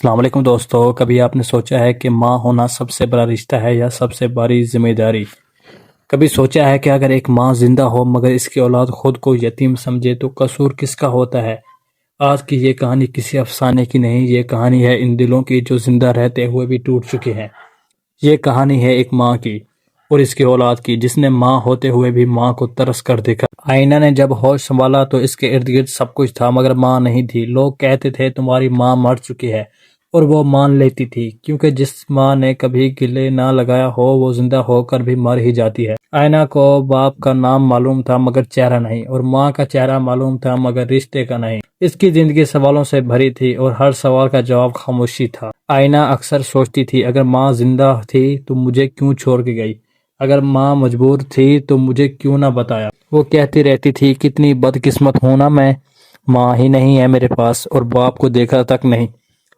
السلام علیکم دوستو، کبھی آپ نے سوچا ہے کہ ماں ہونا سب سے بڑا رشتہ ہے یا سب سے بڑی ذمہ داری؟ کبھی سوچا ہے کہ اگر ایک ماں زندہ ہو مگر اس کی اولاد خود کو یتیم سمجھے تو قصور کس کا ہوتا ہے؟ آج کی یہ کہانی کسی افسانے کی نہیں، یہ کہانی ہے ان دلوں کی جو زندہ رہتے ہوئے بھی ٹوٹ چکے ہیں۔ یہ کہانی ہے ایک ماں کی اور اس کی اولاد کی، جس نے ماں ہوتے ہوئے بھی ماں کو ترس کر دیکھا۔ آئینہ نے جب ہوش سنبھالا تو اس کے ارد گرد سب کچھ تھا مگر ماں نہیں تھی۔ لوگ کہتے تھے تمہاری ماں مر چکی ہے، اور وہ مان لیتی تھی، کیونکہ جس ماں نے کبھی گلے نہ لگایا ہو وہ زندہ ہو کر بھی مر ہی جاتی ہے۔ آئینہ کو باپ کا نام معلوم تھا مگر چہرہ نہیں، اور ماں کا چہرہ معلوم تھا مگر رشتے کا نہیں۔ اس کی زندگی سوالوں سے بھری تھی اور ہر سوال کا جواب خاموشی تھا۔ آئینہ اکثر سوچتی تھی، اگر ماں زندہ تھی تو مجھے کیوں چھوڑ کے گئی؟ اگر ماں مجبور تھی تو مجھے کیوں نہ بتایا؟ وہ کہتی رہتی تھی کتنی بدقسمت ہوں نا میں، ماں ہی نہیں ہے میرے پاس اور باپ کو دیکھا تک نہیں۔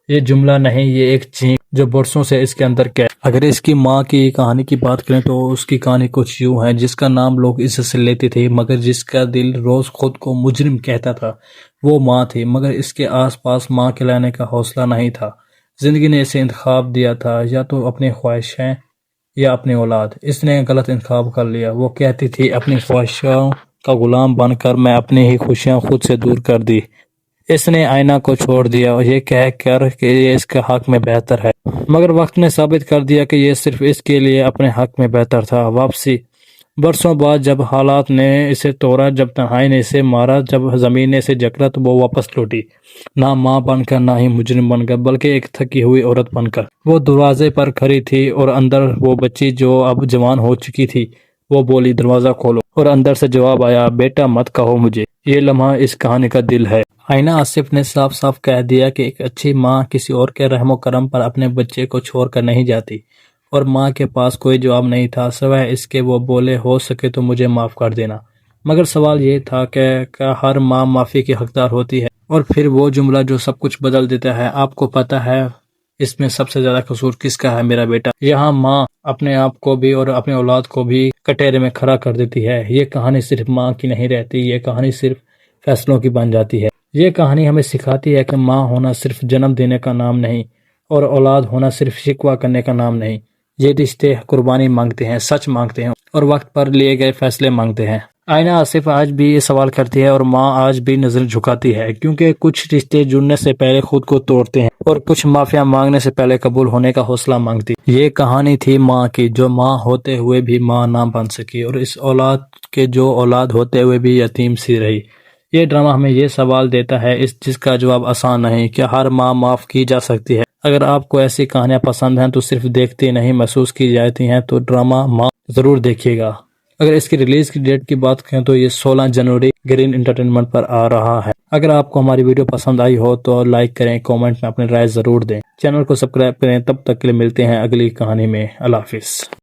یہ جملہ نہیں، یہ ایک چینخ جو برسوں سے اس کے اندر قید۔ اگر اس کی ماں کی کہانی کی بات کریں تو اس کی کہانی کچھ یوں ہے، جس کا نام لوگ عزت سے لیتے تھے مگر جس کا دل روز خود کو مجرم کہتا تھا، وہ ماں تھی، مگر اس کے آس پاس ماں کہلانے کا حوصلہ نہیں تھا۔ زندگی نے اسے انتخاب دیا تھا، یا تو اپنی خواہشیں یا اپنی اولاد۔ اس نے غلط انتخاب کر لیا۔ وہ کہتی تھی اپنی خواہشوں کا غلام بن کر میں اپنی ہی خوشیاں خود سے دور کر دی۔ اس نے آئینہ کو چھوڑ دیا اور یہ کہہ کر کہ یہ اس کے حق میں بہتر ہے، مگر وقت نے ثابت کر دیا کہ یہ صرف اس کے لیے اپنے حق میں بہتر تھا۔ واپسی برسوں بعد جب حالات نے اسے توڑا، جب تنہائی نے اسے مارا، جب زمین نے اسے جکڑا تو وہ واپس لوٹی، نہ ماں بن کر نہ ہی مجرم بن کر، بلکہ ایک تھکی ہوئی عورت بن کر۔ وہ دروازے پر کھڑی تھی اور اندر وہ بچی جو اب جوان ہو چکی تھی۔ وہ بولی دروازہ کھولو، اور اندر سے جواب آیا بیٹا مت کہو مجھے۔ یہ لمحہ اس کہانی کا دل ہے۔ آئینہ آصف نے صاف صاف کہہ دیا کہ ایک اچھی ماں کسی اور کے رحم و کرم پر اپنے بچے کو چھوڑ کر نہیں جاتی، اور ماں کے پاس کوئی جواب نہیں تھا سوائے اس کے وہ بولے ہو سکے تو مجھے معاف کر دینا۔ مگر سوال یہ تھا کہ کیا ہر ماں معافی کی حقدار ہوتی ہے؟ اور پھر وہ جملہ جو سب کچھ بدل دیتا ہے، آپ کو پتہ ہے اس میں سب سے زیادہ قصور کس کا ہے میرا بیٹا؟ یہاں ماں اپنے آپ کو بھی اور اپنے اولاد کو بھی کٹہرے میں کھڑا کر دیتی ہے۔ یہ کہانی صرف ماں کی نہیں رہتی، یہ کہانی صرف فیصلوں کی بن جاتی ہے۔ یہ کہانی ہمیں سکھاتی ہے کہ ماں ہونا صرف جنم دینے کا نام نہیں، اور اولاد ہونا صرف شکوہ کرنے کا نام نہیں۔ یہ رشتے قربانی مانگتے ہیں، سچ مانگتے ہیں، اور وقت پر لیے گئے فیصلے مانگتے ہیں۔ آئینہ آصف آج بھی یہ سوال کرتی ہے اور ماں آج بھی نظر جھکاتی ہے، کیونکہ کچھ رشتے جڑنے سے پہلے خود کو توڑتے ہیں اور کچھ معافیاں مانگنے سے پہلے قبول ہونے کا حوصلہ مانگتی۔ یہ کہانی تھی ماں کی جو ماں ہوتے ہوئے بھی ماں نہ بن سکی، اور اس اولاد کے جو اولاد ہوتے ہوئے بھی یتیم سی رہی۔ یہ ڈرامہ ہمیں یہ سوال دیتا ہے جس کا جواب آسان نہیں، کیا ہر ماں معاف کی جا سکتی ہے؟ اگر آپ کو ایسی کہانیاں پسند ہیں تو صرف دیکھتے نہیں محسوس کی جاتی ہیں تو ڈرامہ ماں ضرور دیکھیے گا۔ اگر اس کی ریلیز کی ڈیٹ کی بات کریں تو یہ 16 جنوری گرین انٹرٹینمنٹ پر آ رہا ہے۔ اگر آپ کو ہماری ویڈیو پسند آئی ہو تو لائک کریں، کامنٹ میں اپنی رائے ضرور دیں، چینل کو سبسکرائب کریں۔ تب تک کے لیے ملتے ہیں اگلی کہانی میں۔ اللہ حافظ۔